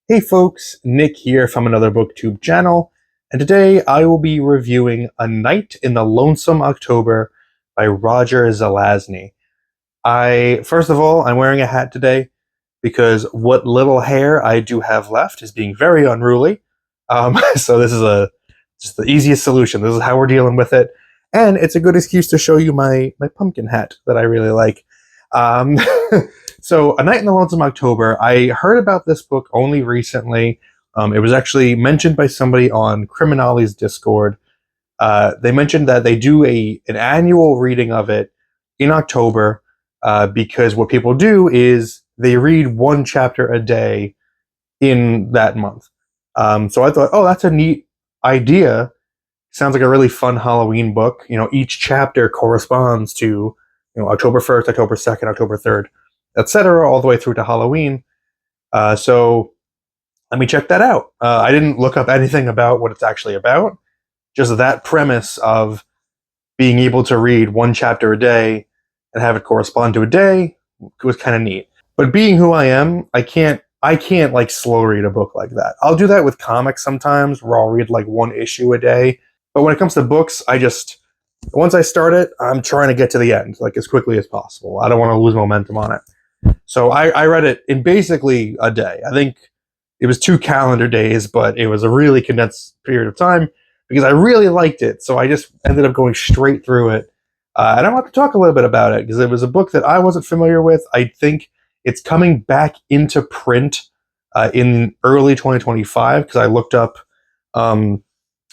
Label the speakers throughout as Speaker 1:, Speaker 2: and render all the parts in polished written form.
Speaker 1: Hey folks, Nick here from Another BookTube channel, and today I will be reviewing A Night in the Lonesome October by Roger Zelazny. First of all, I'm wearing a hat today because what little hair I do have left is being very unruly. So this is just the easiest solution. This is how we're dealing with it, and it's a good excuse to show you my pumpkin hat that I really like. Um, so, A Night in the Lonesome October, I heard about this book only recently. It was actually mentioned by somebody on Criminali's Discord. They mentioned that they do an annual reading of it in October because what people do is they read one chapter a day in that month. So I thought, oh, that's a neat idea. Sounds like a really fun Halloween book. You know, each chapter corresponds to, October 1st, October 2nd, October 3rd, etc., all the way through to Halloween. So let me check that out. I didn't look up anything about what it's actually about. Just that premise of being able to read one chapter a day and have it correspond to a day was kind of neat. But being who I am, I can't like slow read a book like that. I'll do that with comics sometimes, where I'll read like one issue a day. But when it comes to books, once I start it, I'm trying to get to the end like as quickly as possible. I don't want to lose momentum on it. So I read it in basically a day. I think it was 2 calendar days, but it was a really condensed period of time because I really liked it. So I just ended up going straight through it. And I want to talk a little bit about it because it was a book that I wasn't familiar with. I think it's coming back into print in early 2025 because I looked up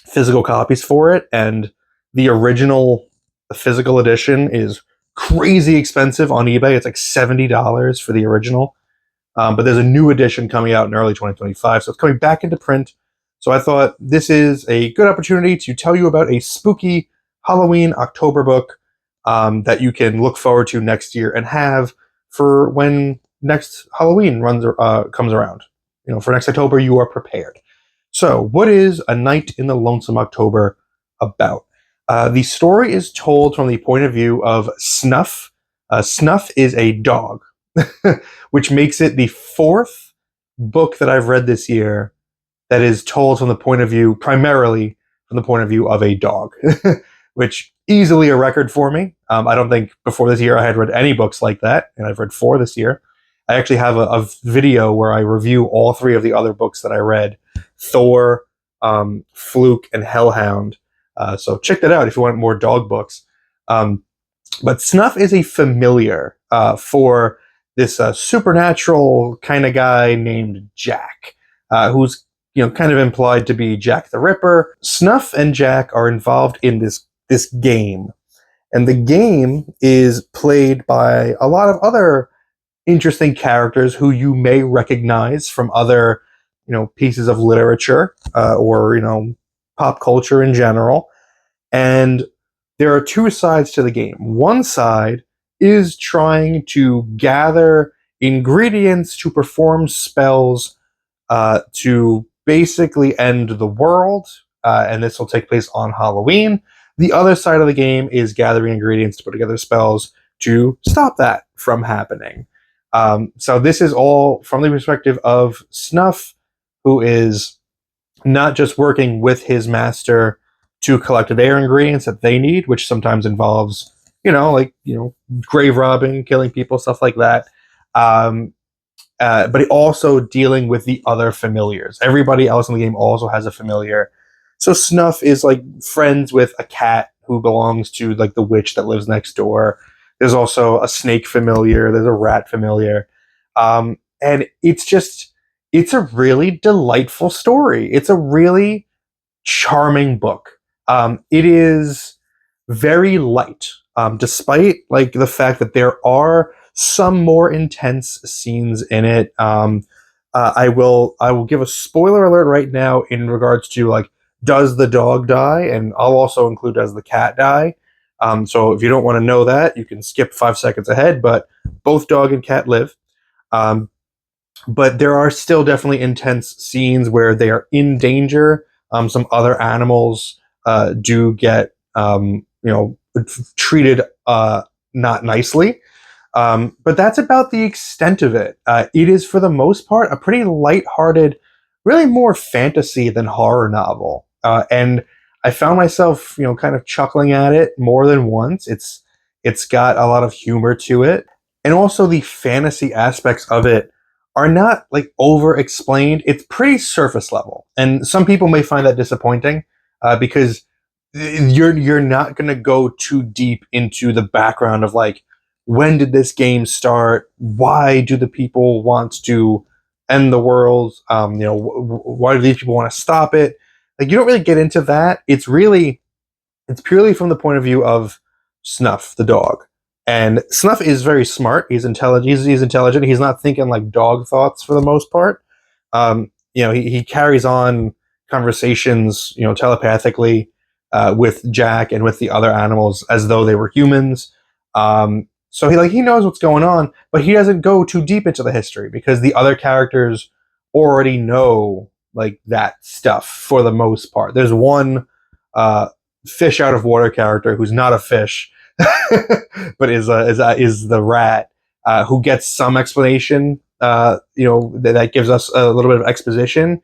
Speaker 1: physical copies for it, and the original physical edition is crazy expensive on eBay. It's like $70 for the original. But there's a new edition coming out in early 2025, so it's coming back into print. So I thought this is a good opportunity to tell you about a spooky Halloween October book that you can look forward to next year and have for when next Halloween comes around. For next October, you are prepared. So, what is A Night in the Lonesome October about? The story is told from the point of view of Snuff. Snuff is a dog, which makes it the 4th book that I've read this year that is told primarily from the point of view of a dog, which easily a record for me. I don't think before this year I had read any books like that, and I've read 4 this year. I actually have a video where I review all 3 of the other books that I read: Thor, Fluke, and Hellhound. So check that out if you want more dog books. But Snuff is a familiar for this supernatural kind of guy named Jack, who's kind of implied to be Jack the Ripper. Snuff and Jack are involved in this game, and the game is played by a lot of other interesting characters who you may recognize from other pieces of literature or pop culture in general. And there are 2 sides to the game. One side is trying to gather ingredients to perform spells to basically end the world, and this will take place on Halloween. The other side of the game is gathering ingredients to put together spells to stop that from happening. So this is all from the perspective of Snuff, who is not just working with his master to collect their ingredients that they need, which sometimes involves, grave robbing, killing people, stuff like that. But also dealing with the other familiars. Everybody else in the game also has a familiar. So Snuff is like friends with a cat who belongs to like the witch that lives next door. There's also a snake familiar. There's a rat familiar. And it's a really delightful story. It's a really charming book. It is very light, despite like the fact that there are some more intense scenes in it. I will give a spoiler alert right now in regards to like, does the dog die? And I'll also include, does the cat die? So if you don't want to know that, you can skip 5 seconds ahead, but both dog and cat live. But there are still definitely intense scenes where they are in danger. Some other animals do get, treated not nicely. But that's about the extent of it. It is, for the most part, a pretty lighthearted, really more fantasy than horror novel. And I found myself, kind of chuckling at it more than once. It's got a lot of humor to it, and also the fantasy aspects of it are not like over explained. It's pretty surface level, and some people may find that disappointing because you're not going to go too deep into the background of like, when did this game start? Why do the people want to end the world? Why do these people want to stop it? Like, you don't really get into that. It's purely from the point of view of Snuff, the dog. And Snuff is very smart. He's intelligent. He's intelligent. He's not thinking like dog thoughts for the most part. He carries on conversations, telepathically with Jack and with the other animals as though they were humans. So he knows what's going on, but he doesn't go too deep into the history because the other characters already know like that stuff for the most part. There's one fish out of water character who's not a fish, but is the rat who gets some explanation. That gives us a little bit of exposition.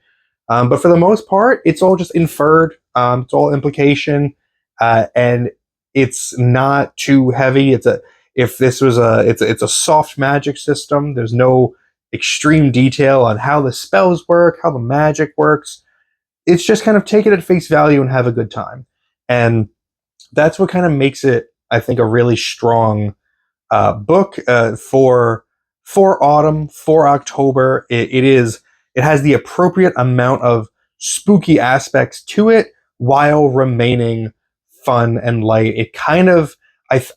Speaker 1: But for the most part, it's all just inferred. It's all implication, and it's not too heavy. It's a soft magic system. There's no extreme detail on how the spells work, how the magic works. It's just kind of take it at face value and have a good time. And that's what kind of makes it, I think, a really strong book for autumn, for October. It has the appropriate amount of spooky aspects to it while remaining fun and light. It kind of,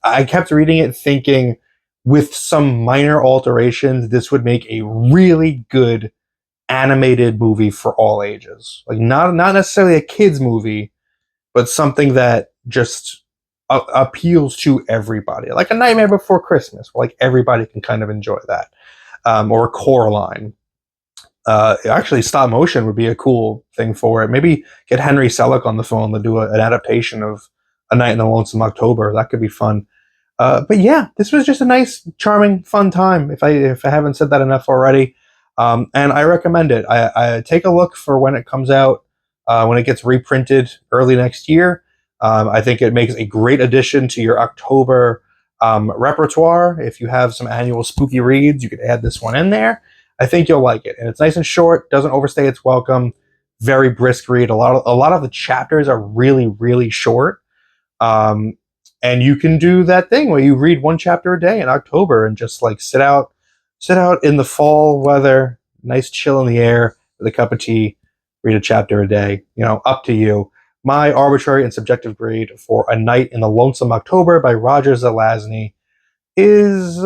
Speaker 1: I kept reading it thinking, with some minor alterations, this would make a really good animated movie for all ages. Like, not necessarily a kids movie, but something that just appeals to everybody, like A Nightmare Before Christmas, where like everybody can kind of enjoy that, or Coraline. Actually, stop motion would be a cool thing for it. Maybe get Henry Selick on the phone to do an adaptation of A Night in the Lonesome October. That could be fun. But yeah, this was just a nice, charming, fun time. If I haven't said that enough already, and I recommend it. I take a look for when it comes out, when it gets reprinted early next year. I think it makes a great addition to your October repertoire. If you have some annual spooky reads, you could add this one in there. I think you'll like it, and it's nice and short. Doesn't overstay its welcome. Very brisk read. A lot of the chapters are really, really short. And you can do that thing where you read one chapter a day in October and just like sit out in the fall weather, nice chill in the air with a cup of tea, read a chapter a day. Up to you. My arbitrary and subjective grade for A Night in the Lonesome October by Roger Zelazny is 8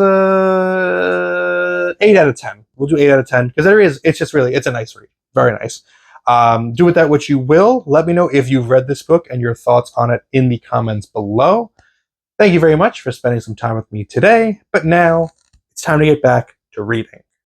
Speaker 1: out of 10. We'll do 8 out of 10 because it's a nice read. Very nice. Do with that what you will. Let me know if you've read this book and your thoughts on it in the comments below. Thank you very much for spending some time with me today, but now it's time to get back to reading.